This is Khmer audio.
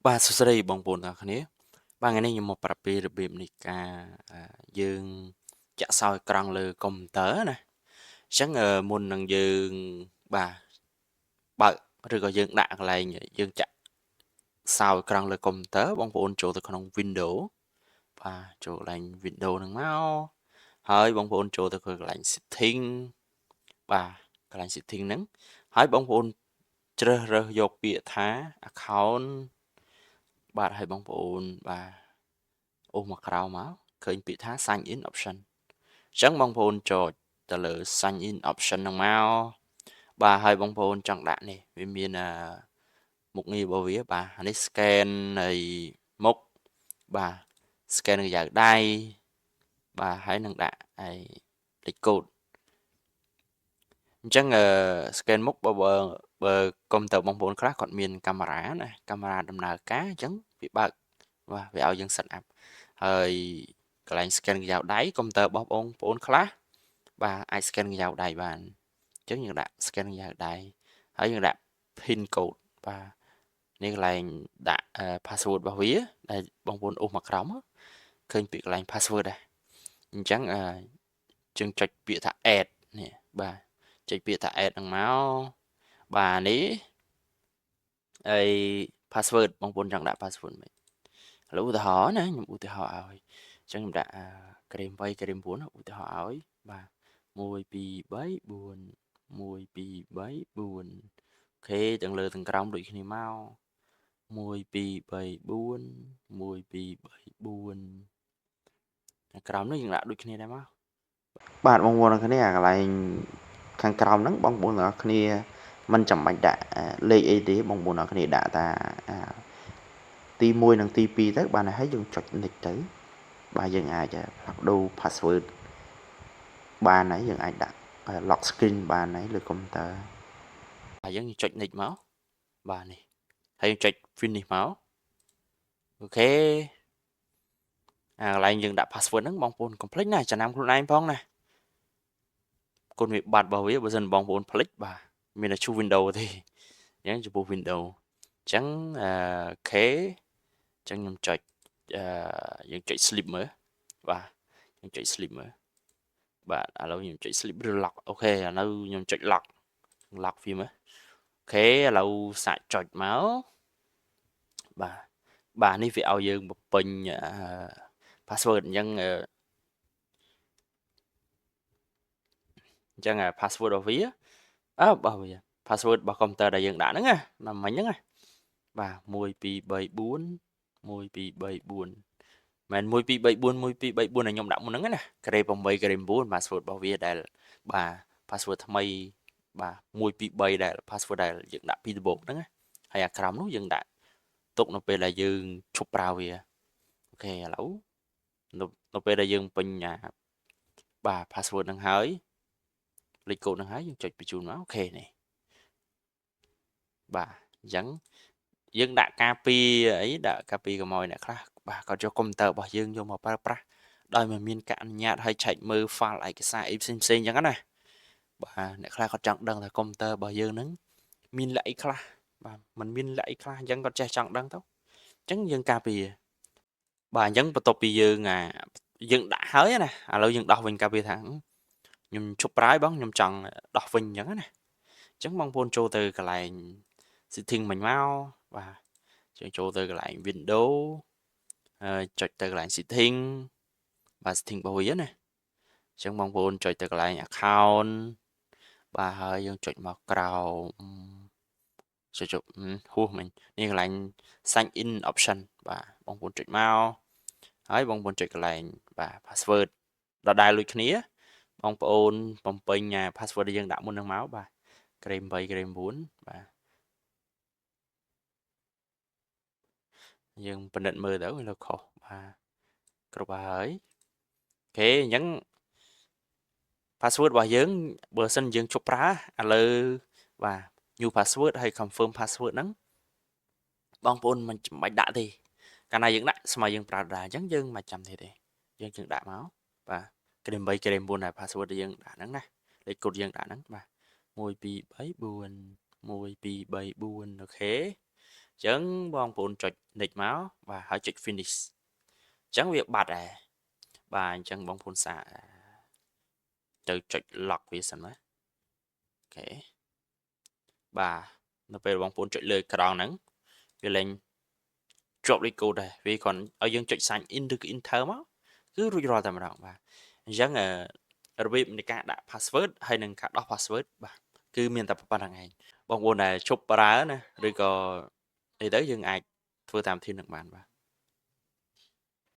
បាទសួស្តីបងប្អូនទាំងអស់គ្នាបាទថ្ងៃនេះខ្ញុំមកប្រាប់ពីរបៀបនៃការយើងចាក់សោយក្រង់លើកុំព្យូទ័រណាអញ្ចឹងមុននឹងយើងបាទបើកឬក៏យើងដាក់កន្លែងយើងចាក់សោយក្រង់លើកុំព្យូទ័របងប្អូនចូលទៅក្នុង Windows បាទចូលកន្លែង Windows ហ្នឹងមកហើយបងប្អូនចូលទៅកន្លែង Setting បាទកន្លែង Setting ហ្នឹងហើយបងប្អូនជ្រើសរើសយកពាក្យថា Account បាទហើយបងប្អូនបាទអូសមកក្រៅមកឃើញពាក្យថា Sign in option អញ្ចឹងបងប្អូនចុចទៅលើ Sign in option ហ្នឹងមកបាទហើយបងប្អូនចង់ដាក់នេះវាមានមុខងាររបស់វាបាទអានេះ scan នៃមុខបាទ scan នៅយ៉ាងដៃបាទហើយនឹងដាក់ឯលេខកូដអញ្ចឹងscan មុខបើកុំព្យូទ័របងប្អូនខ្លះគាត់មានកាមេរ៉ាណាកាមេរ៉ាដំណើរការអញ្ចឹងវាបើកបាទវាឲ្យយើង set up ហើយកន្លែង scan កញ្ចៅដៃកុំព្យូទ័ររបស់បងប្អូនខ្លះបាទអាច scan កញ្ចៅដៃបានអញ្ចឹងយើងដាក់ scan កញ្ចៅដៃហើយយើងដាក់ pin code បាទនេះកន្លែងដាក់ password របស់វាដែលបងប្អូនអូសមកក្រោមឃើញពាក្យកន្លែង password ដែរអញ្ចឹងយើងចុចពាក្យថា add នេះបាទចុចពាក្យថា add ហ្នឹងមកបាទនេះហើយ password បងប្អូនចង់ដាក់ password មិនឥឡូវឧទាហរណ៍ណាខ្ញុំឧទាហរណ៍ឲ្យអញ្ចឹងខ្ញុំដាក់ក្រេម8ក្រេម9ឧទាហរណ៍ឲ្យបាទ1 2 3 4 1 2 3 4អូខេទាំងលើទាំងក្រោមដូចគ្នាមក1 2 3 4 1 2 3 4ក្រោមនេះយើងដាក់ដូចគ្នាដែរមកបាទបងប្អូនទាំងគ្នាអាកន្លែងខាងក្រោមហ្នឹងបងប្អូនទាំងអស់គ្នាមិនចាំបាច់ដាក់លេខអីទេបងប្អូនទាំងអស់គ្នាដាក់តាទី1និងទី2ទៅបានហើយយើងចុច next ទៅបាទយើងអាចផ្លាស់ប្ដូរ password បានហើយយើងអាចដាក់ lock screen បានហើយលើកុំព្យូទ័រហើយយើងចុច next មកបាទនេះហើយយើងចុច finish មកអូខេកន្លែងយើងដាក់ password ហ្នឹងបងប្អូនកុំភ្លេចណាចំណាំខ្លួនឯងផងណាគុណវិបត្តិរបស់វាបើមិនបងប្អូនភ្លេចបាទមានតែឈូស Windows ទេអញ្ចឹងចំពោះ Windows អញ្ចឹងអូខេអញ្ចឹងខ្ញុំចុចយើងចុច sleep មើលបាទយើងចុច sleep មើលបាទឥឡូវខ្ញុំចុច sleep ឬ lock អូខេឥឡូវខ្ញុំចុច lock វាមើលអូខេឥឡូវសាកចុចមកបាទនេះវាឲ្យយើងបំពេញpassword អញ្ចឹងpassword របស់វារបស់វា password របស់កុំព្យូទ័រដែលយើងដាក់ហ្នឹងណាមិញហ្នឹងបាទ1 2 3 4 1 2 3 4មែន1 2 3 4 1 2 3 4ដែលខ្ញុំដាក់មុនហ្នឹងណាក្រេ8ក្រេ9 password របស់វាដែលបាទ password ថ្មីបាទ1 2 3ដែល password ដែលយើងដាក់ពីដំបូងហ្នឹងហើយអាក្រោមនោះយើងដាក់ទុកនៅពេលដែលយើងឈប់ប្រើវាអូខេឥឡូវនៅពេលដែលយើងពេញបាទ password ហ្នឹងហើយលេខកូដហ្នឹងហើយយើងចុចបញ្ជូនមកអូខេនេះបាទអញ្ចឹងយើងដាក់ការពារអីដាក់ការពារកុំឲ្យអ្នកខ្លះបាទគាត់យកកុំព្យូទ័ររបស់យើងយកមកប្រើប្រាស់ដោយមិនមានការអនុញ្ញាតឲ្យឆែកមើល file ឯកសារអីផ្សេងអញ្ចឹងណាបាទអ្នកខ្លះគាត់ចង់ដឹងថាកុំព្យូទ័ររបស់យើងហ្នឹងមានលក្ខអីខ្លះបាទมันមានលក្ខអីខ្លះអញ្ចឹងគាត់ចេះចង់ដឹងទៅអញ្ចឹងយើងការពារបាទអញ្ចឹងបន្ទាប់ពីយើងយើងដាក់ហើយណាឥឡូវយើងដោះវិញការពារថាខ្ញុំឈប់ប្រើហើយបងខ្ញុំចង់ដោះវិញអញ្ចឹងណាអញ្ចឹងបងប្អូនចូលទៅកន្លែង setting មិញមកបាទយើងចូលទៅកន្លែង window ចុចទៅកន្លែង setting បាទ setting របស់វាណាអញ្ចឹងបងប្អូនចុចទៅកន្លែង account បាទហើយយើងចុចមកក្រោមចុចហួសមិញនេះកន្លែង sign in option បាទបងប្អូនចុចមកហើយបងប្អូនចុចកន្លែងបាទ password ដដែលដូចគ្នាបងប្អូនបំពេញpassword ដែលយើងដាក់មុនហ្នឹងមកបាទក្រេម8ក្រេម9បាទយើងពិនិត្យមើលទៅនៅខុសបាទគ្រប់ហើយអូខេអញ្ចឹង password របស់យើងបើសិនយើងជប់ប្រើឥឡូវបាទ new password ហើយ confirm password ហ្នឹងបងប្អូនមិនចាំបាច់ដាក់ទេកាលណាយើងដាក់ស្មើយើងប្រើដដែលអញ្ចឹងយើងមិនចាំទេយើងដាក់មកបាទក្រេម8ក្រេម9ដែល password ដែលយើងដាក់ហ្នឹងណាលេខកូដយើងដាក់ហ្នឹងបាទ1 2 3 4 1 2 3 4អូខេអ ចឹងបងប្អូនចុច next មកបាទហើយចុច finish ចឹងវាបាត់ហើយបាទអញ្ចឹងបងប្អូនសាកទៅចុច lock វាសិនណាអូខេបាទនៅពេលបងប្អូនចុចលើក្រងហ្នឹងវាលេងជាប់លេខកូដដែរវាគ្រាន់ឲ្យយើងចុច sign in ឬក៏ enter មកគឺរួចរាល់តែម្ដងបាទអញ្ចឹងរបៀបនៃការដាក់ password ហើយនិងការដោះ password បាទគឺមានតែប៉ុណ្្នឹងឯងបងប្អូនដែលឈប់ប្រើណាឬក៏អីទៅយើងអាចធ្វើតាមវិធីនឹងបានបាទ